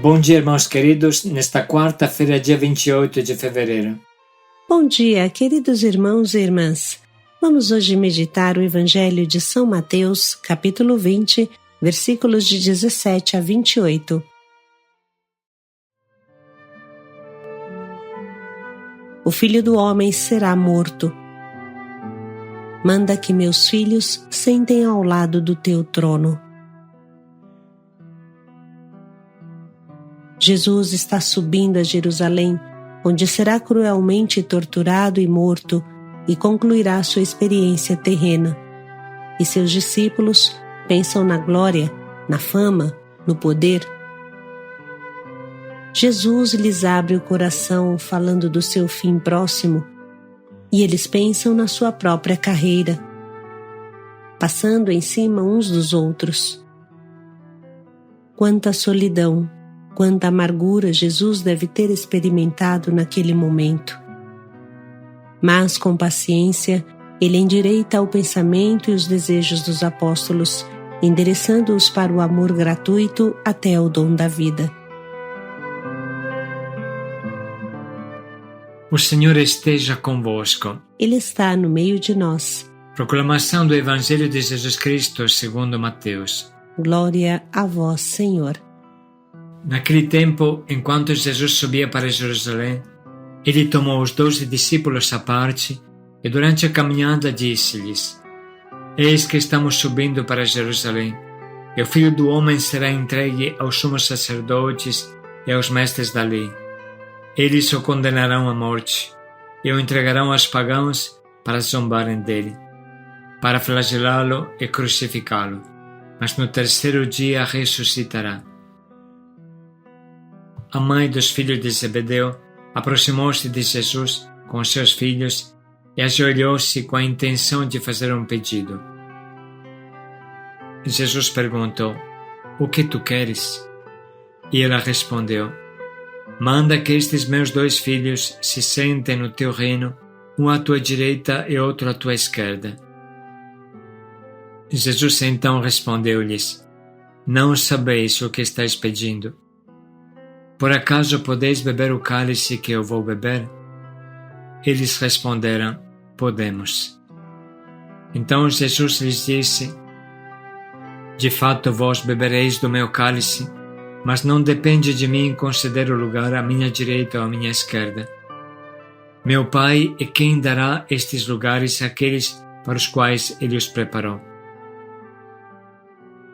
Bom dia, irmãos queridos, nesta quarta-feira, dia 28 de fevereiro. Bom dia, queridos irmãos e irmãs. Vamos hoje meditar o Evangelho de São Mateus, capítulo 20, versículos de 17 a 28. O Filho do Homem será morto. Manda que meus filhos sentem ao lado do teu trono. Jesus está subindo a Jerusalém, onde será cruelmente torturado e morto e concluirá sua experiência terrena. E seus discípulos pensam na glória, na fama, no poder. Jesus lhes abre o coração falando do seu fim próximo, e eles pensam na sua própria carreira, passando em cima uns dos outros. Quanta solidão! Quanta amargura Jesus deve ter experimentado naquele momento. Mas, com paciência, ele endireita o pensamento e os desejos dos apóstolos, endereçando-os para o amor gratuito até o dom da vida. O Senhor esteja convosco. Ele está no meio de nós. Proclamação do Evangelho de Jesus Cristo segundo Mateus. Glória a vós, Senhor. Naquele tempo, enquanto Jesus subia para Jerusalém, ele tomou os 12 discípulos à parte e durante a caminhada disse-lhes: Eis que estamos subindo para Jerusalém, e o Filho do Homem será entregue aos sumos sacerdotes e aos mestres da lei. Eles o condenarão à morte e o entregarão aos pagãos para zombarem dele, para flagelá-lo e crucificá-lo, mas no terceiro dia ressuscitará. A mãe dos filhos de Zebedeu aproximou-se de Jesus com seus filhos e ajoelhou-se com a intenção de fazer um pedido. Jesus perguntou: O que tu queres? E ela respondeu: Manda que estes meus 2 filhos se sentem no teu reino, um à tua direita e outro à tua esquerda. Jesus então respondeu-lhes: Não sabeis o que estáis pedindo. Por acaso podeis beber o cálice que eu vou beber? Eles responderam: Podemos. Então Jesus lhes disse: De fato vós bebereis do meu cálice, mas não depende de mim conceder o lugar à minha direita ou à minha esquerda. Meu Pai é quem dará estes lugares àqueles para os quais Ele os preparou.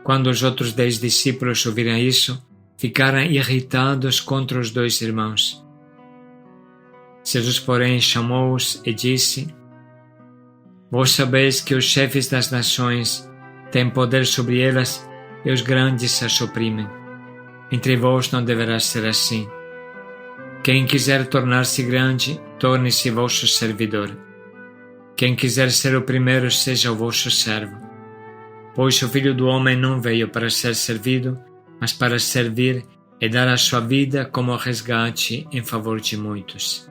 Quando os outros 10 discípulos ouviram isso, ficaram irritados contra os 2 irmãos. Jesus, porém, chamou-os e disse: Vós sabeis que os chefes das nações têm poder sobre elas e os grandes as oprimem. Entre vós não deverá ser assim. Quem quiser tornar-se grande, torne-se vosso servidor. Quem quiser ser o primeiro, seja o vosso servo. Pois o Filho do Homem não veio para ser servido, mas para servir e dar a sua vida como resgate em favor de muitos.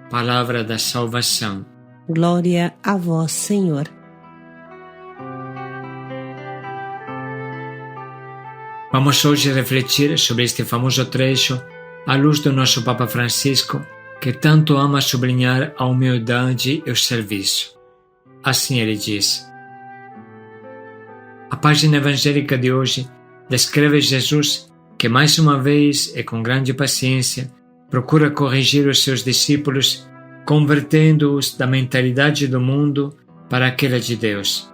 Palavra da salvação. Glória a vós, Senhor. Vamos hoje refletir sobre este famoso trecho à luz do nosso Papa Francisco, que tanto ama sublinhar a humildade e o serviço. Assim ele diz. A página evangélica de hoje descreve Jesus que mais uma vez e com grande paciência procura corrigir os seus discípulos, convertendo-os da mentalidade do mundo para aquela de Deus.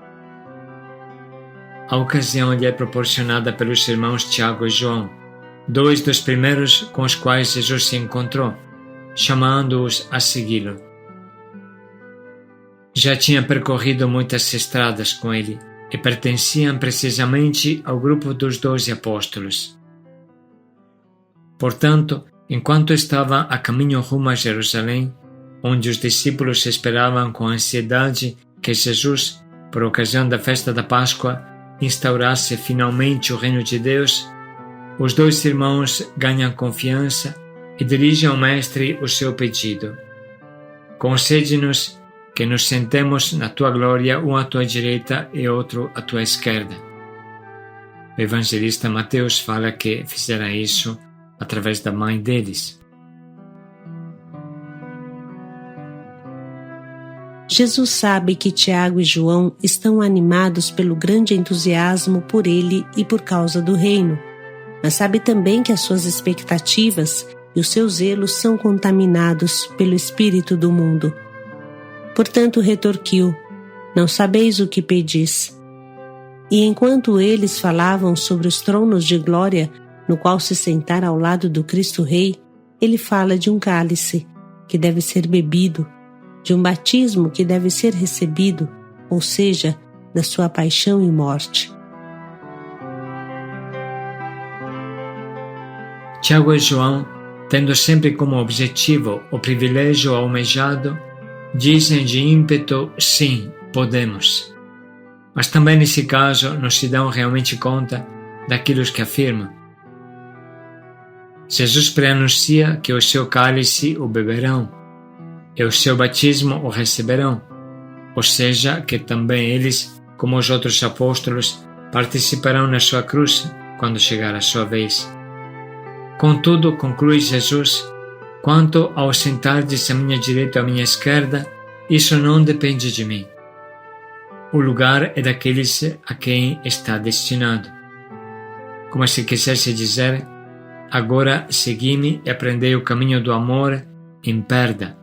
A ocasião lhe é proporcionada pelos irmãos Tiago e João, 2 dos primeiros com os quais Jesus se encontrou, chamando-os a segui-lo. Já tinha percorrido muitas estradas com ele e pertenciam precisamente ao grupo dos 12 apóstolos. Portanto, enquanto estava a caminho rumo a Jerusalém, onde os discípulos esperavam com ansiedade que Jesus, por ocasião da festa da Páscoa, instaurasse finalmente o reino de Deus, os 2 irmãos ganham confiança e dirigem ao Mestre o seu pedido: Concede-nos que nos sentemos na tua glória, um à tua direita e outro à tua esquerda. O evangelista Mateus fala que fizeram isso através da mãe deles. Jesus sabe que Tiago e João estão animados pelo grande entusiasmo por ele e por causa do reino, mas sabe também que as suas expectativas e os seus zelos são contaminados pelo espírito do mundo. Portanto, retorquiu: não sabeis o que pedis. E enquanto eles falavam sobre os tronos de glória, no qual se sentara ao lado do Cristo Rei, ele fala de um cálice que deve ser bebido, de um batismo que deve ser recebido, ou seja, da sua paixão e morte. Tiago e João, tendo sempre como objetivo o privilégio almejado, dizem de ímpeto: sim, podemos. Mas também nesse caso não se dão realmente conta daquilo que afirmam. Jesus preanuncia que o seu cálice o beberão e o seu batismo o receberão, ou seja, que também eles, como os outros apóstolos, participarão na sua cruz quando chegar a sua vez. Contudo, conclui Jesus, quanto ao sentar-se à minha direita ou à minha esquerda, isso não depende de mim. O lugar é daqueles a quem está destinado. Como se quisesse dizer: agora segui-me e aprendei o caminho do amor em perda,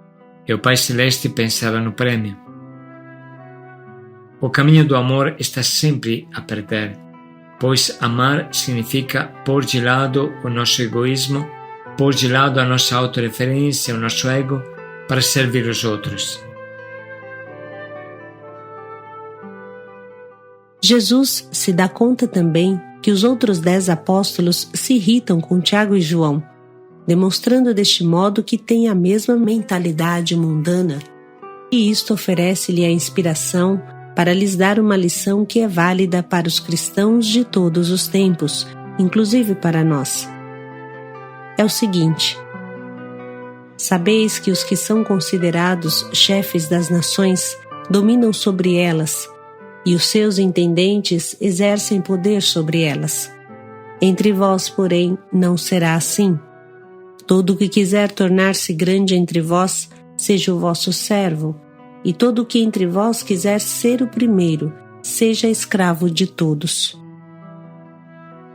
e o Pai Celeste pensará no prêmio. O caminho do amor está sempre a perder, pois amar significa pôr de lado o nosso egoísmo, pôr de lado a nossa autorreferência, o nosso ego, para servir os outros. Jesus se dá conta também que os outros 10 apóstolos se irritam com Tiago e João, demonstrando deste modo que têm a mesma mentalidade mundana, e isto oferece-lhe a inspiração para lhes dar uma lição que é válida para os cristãos de todos os tempos, inclusive para nós. É o seguinte: sabeis que os que são considerados chefes das nações dominam sobre elas, e os seus intendentes exercem poder sobre elas. Entre vós, porém, não será assim. Todo o que quiser tornar-se grande entre vós, seja o vosso servo, e todo o que entre vós quiser ser o primeiro, seja escravo de todos.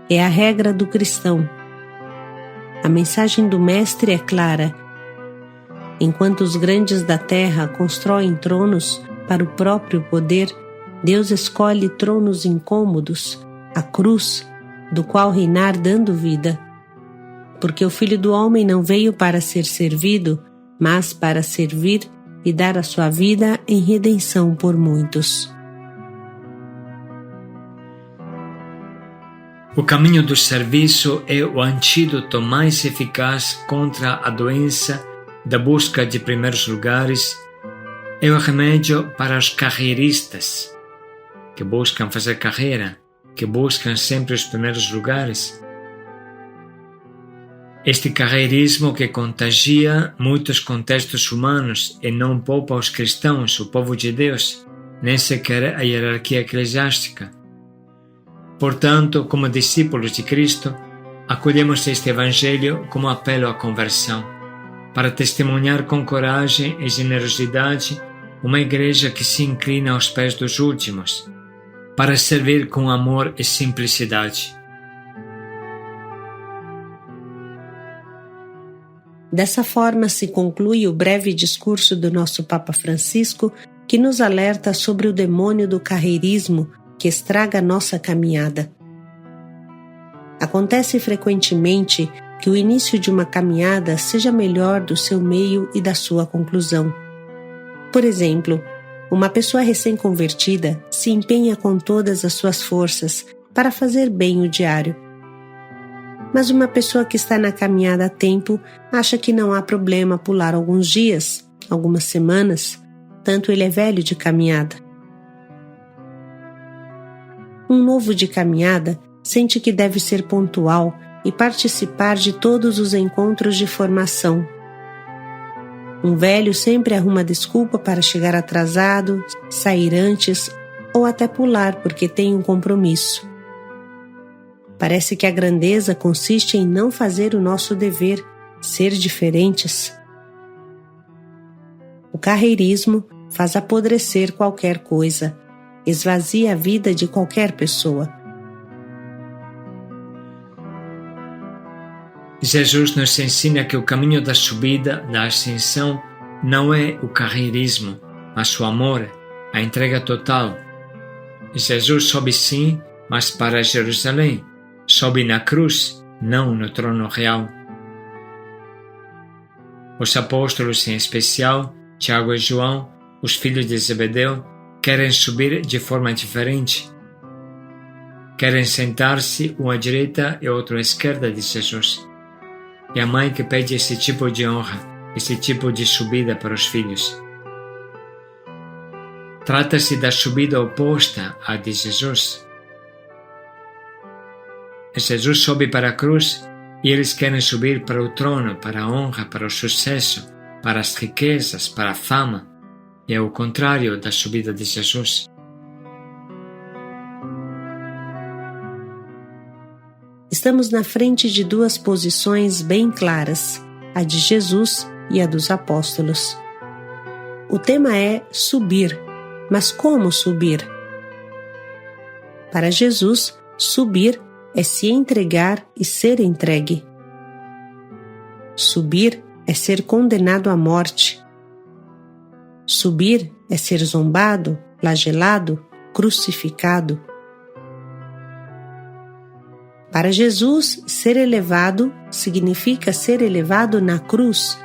É a regra do cristão. A mensagem do Mestre é clara. Enquanto os grandes da terra constroem tronos para o próprio poder, Deus escolhe tronos incômodos, a cruz, do qual reinar dando vida. Porque o Filho do Homem não veio para ser servido, mas para servir e dar a sua vida em redenção por muitos. O caminho do serviço é o antídoto mais eficaz contra a doença da busca de primeiros lugares, é o remédio para os carreiristas, que buscam fazer carreira, que buscam sempre os primeiros lugares. Este carreirismo que contagia muitos contextos humanos e não poupa os cristãos, o povo de Deus, nem sequer a hierarquia eclesiástica. Portanto, como discípulos de Cristo, acolhemos este Evangelho como apelo à conversão, para testemunhar com coragem e generosidade uma igreja que se inclina aos pés dos últimos, para servir com amor e simplicidade. Dessa forma se conclui o breve discurso do nosso Papa Francisco, que nos alerta sobre o demônio do carreirismo que estraga a nossa caminhada. Acontece frequentemente que o início de uma caminhada seja melhor do seu meio e da sua conclusão. Por exemplo, uma pessoa recém-convertida se empenha com todas as suas forças para fazer bem o diário. Mas uma pessoa que está na caminhada há tempo acha que não há problema pular alguns dias, algumas semanas, tanto ele é velho de caminhada. Um novo de caminhada sente que deve ser pontual e participar de todos os encontros de formação. Um velho sempre arruma desculpa para chegar atrasado, sair antes ou até pular porque tem um compromisso. Parece que a grandeza consiste em não fazer o nosso dever, ser diferentes. O carreirismo faz apodrecer qualquer coisa, esvazia a vida de qualquer pessoa. Jesus nos ensina que o caminho da subida, da ascensão, não é o carreirismo, mas o amor, a entrega total. Jesus sobe sim, mas para Jerusalém. Sobe na cruz, não no trono real. Os apóstolos, em especial, Tiago e João, os filhos de Zebedeu, querem subir de forma diferente. Querem sentar-se um à direita e outro à esquerda de Jesus. É a mãe que pede esse tipo de honra, esse tipo de subida para os filhos. Trata-se da subida oposta à de Jesus. Jesus sobe para a cruz e eles querem subir para o trono, para a honra, para o sucesso, para as riquezas, para a fama. É o contrário da subida de Jesus. Estamos na frente de duas posições bem claras, a de Jesus e a dos apóstolos. O tema é subir, mas como subir? Para Jesus, subir é se entregar e ser entregue. Subir é ser condenado à morte. Subir é ser zombado, flagelado, crucificado. Para Jesus, ser elevado significa ser elevado na cruz,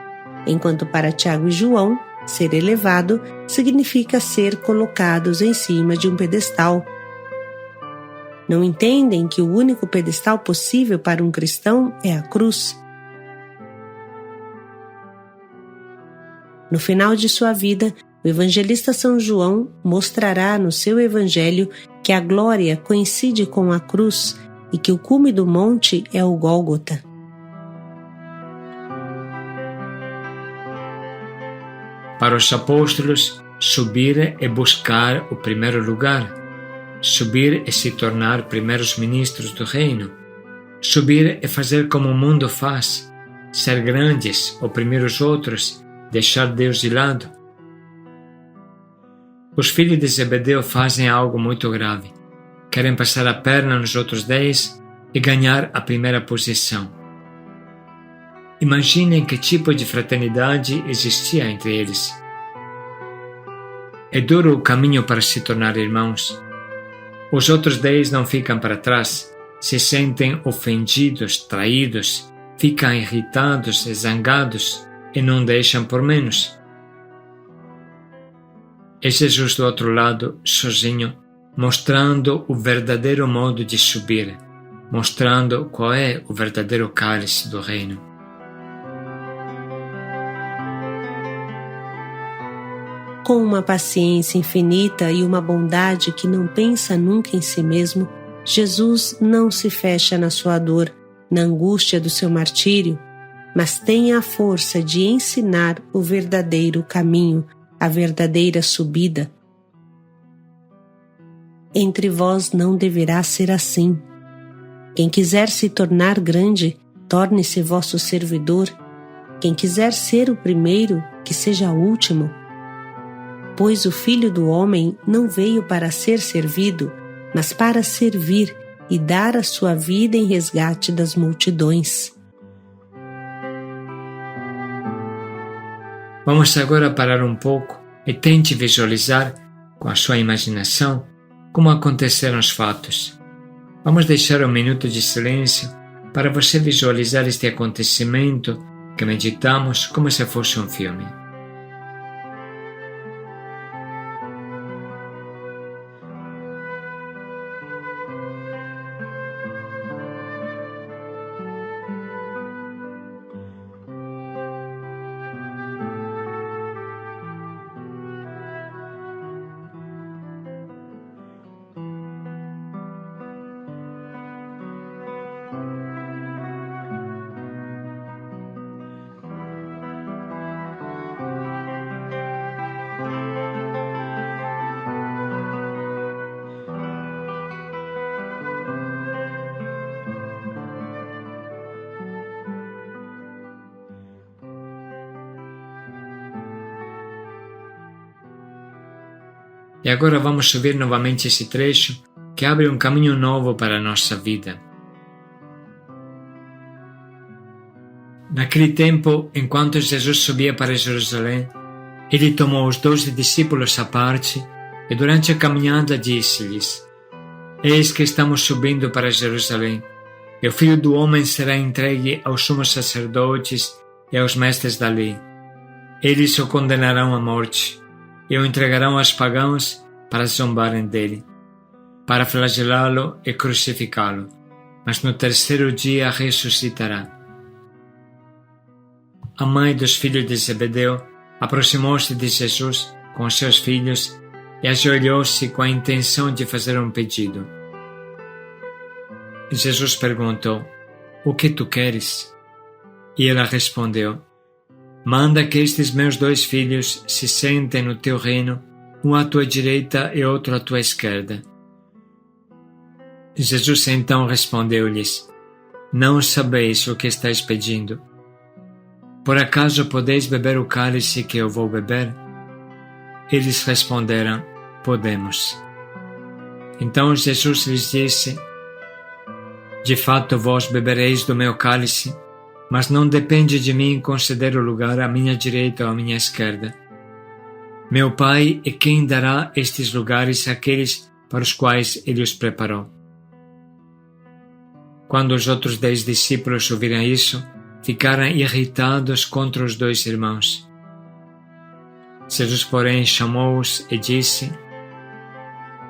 enquanto para Tiago e João, ser elevado significa ser colocados em cima de um pedestal. Não entendem que o único pedestal possível para um cristão é a cruz. No final de sua vida, o evangelista São João mostrará no seu evangelho que a glória coincide com a cruz e que o cume do monte é o Gólgota. Para os apóstolos, subir é buscar o primeiro lugar. Subir é se tornar primeiros ministros do reino. Subir é fazer como o mundo faz, ser grandes, oprimir os outros, deixar Deus de lado. Os filhos de Zebedeu fazem algo muito grave. Querem passar a perna nos outros 10 e ganhar a primeira posição. Imaginem que tipo de fraternidade existia entre eles. É duro o caminho para se tornar irmãos. Os outros 10 não ficam para trás, se sentem ofendidos, traídos, ficam irritados e zangados e não deixam por menos. É Jesus do outro lado, sozinho, mostrando o verdadeiro modo de subir, mostrando qual é o verdadeiro cálice do reino. Com uma paciência infinita e uma bondade que não pensa nunca em si mesmo, Jesus não se fecha na sua dor, na angústia do seu martírio, mas tem a força de ensinar o verdadeiro caminho, a verdadeira subida. Entre vós não deverá ser assim. Quem quiser se tornar grande, torne-se vosso servidor. Quem quiser ser o primeiro, que seja o último. Pois o Filho do Homem não veio para ser servido, mas para servir e dar a sua vida em resgate das multidões. Vamos agora parar um pouco e tente visualizar, com a sua imaginação, como aconteceram os fatos. Vamos deixar um minuto de silêncio para você visualizar este acontecimento que meditamos como se fosse um filme. E agora vamos ouvir novamente esse trecho que abre um caminho novo para a nossa vida. Naquele tempo, enquanto Jesus subia para Jerusalém, ele tomou os 12 discípulos à parte e durante a caminhada disse-lhes: Eis que estamos subindo para Jerusalém, e o Filho do Homem será entregue aos sumos sacerdotes e aos mestres da lei. Eles o condenarão à morte e o entregarão aos pagãos para zombarem dele, para flagelá-lo e crucificá-lo, mas no terceiro dia ressuscitará. A mãe dos filhos de Zebedeu aproximou-se de Jesus com seus filhos e ajoelhou-se com a intenção de fazer um pedido. Jesus perguntou: O que tu queres? E ela respondeu: Manda que estes meus 2 filhos se sentem no teu reino, um à tua direita e outro à tua esquerda. Jesus então respondeu-lhes: Não sabeis o que estáis pedindo. Por acaso podeis beber o cálice que eu vou beber? Eles responderam: Podemos. Então Jesus lhes disse: De fato vós bebereis do meu cálice, mas não depende de mim conceder o lugar à minha direita ou à minha esquerda. Meu Pai é quem dará estes lugares àqueles para os quais Ele os preparou. Quando os outros 10 discípulos ouviram isso, ficaram irritados contra os 2 irmãos. Jesus, porém, chamou-os e disse: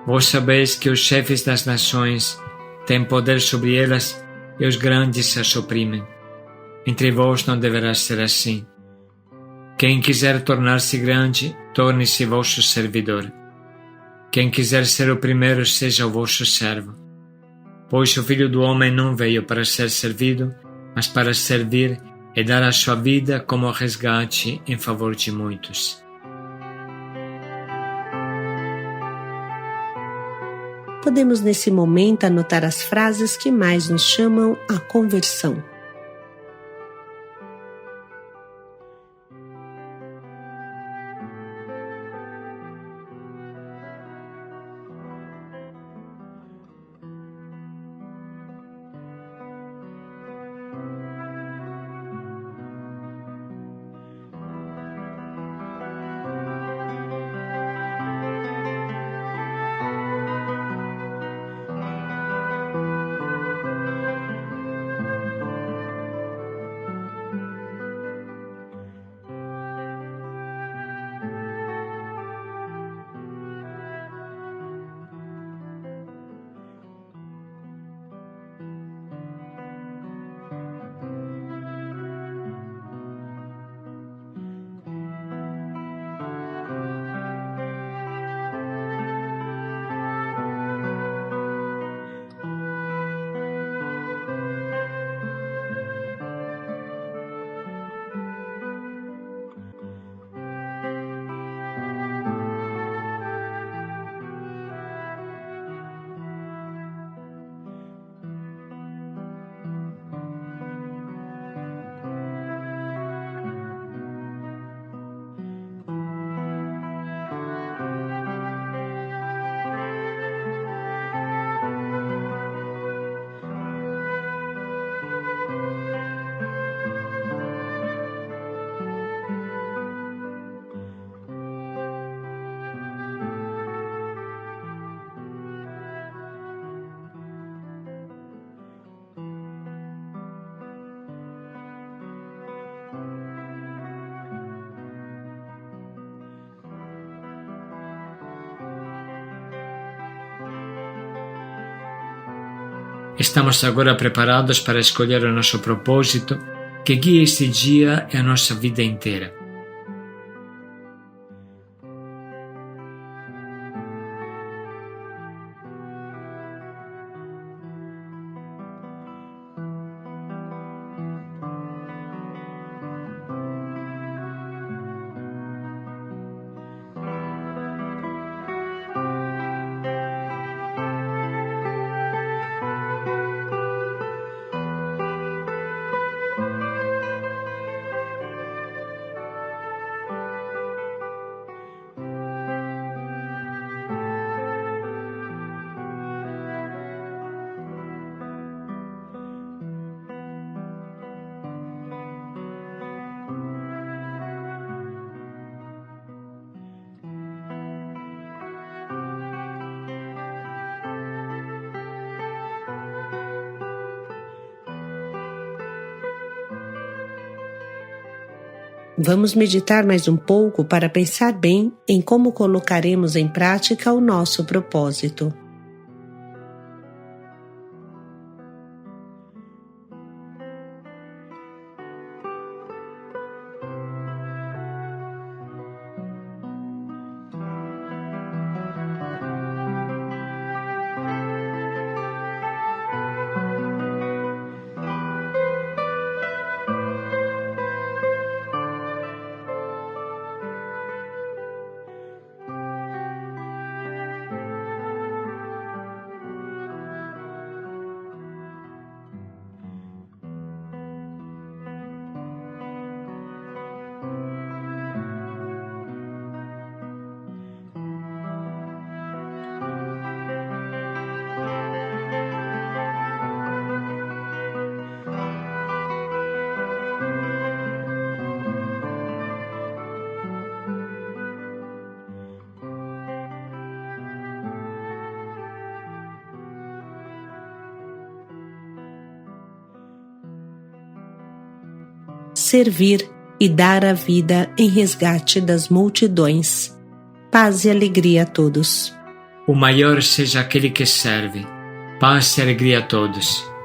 Vós sabeis que os chefes das nações têm poder sobre elas e os grandes as oprimem. Entre vós não deverá ser assim. Quem quiser tornar-se grande, torne-se vosso servidor. Quem quiser ser o primeiro, seja o vosso servo. Pois o Filho do Homem não veio para ser servido, mas para servir e dar a sua vida como resgate em favor de muitos. Podemos nesse momento anotar as frases que mais nos chamam à conversão. Estamos agora preparados para escolher o nosso propósito, que guia este dia e a nossa vida inteira. Vamos meditar mais um pouco para pensar bem em como colocaremos em prática o nosso propósito. Servir e dar a vida em resgate das multidões. Paz e alegria a todos. O maior seja aquele que serve. Paz e alegria a todos.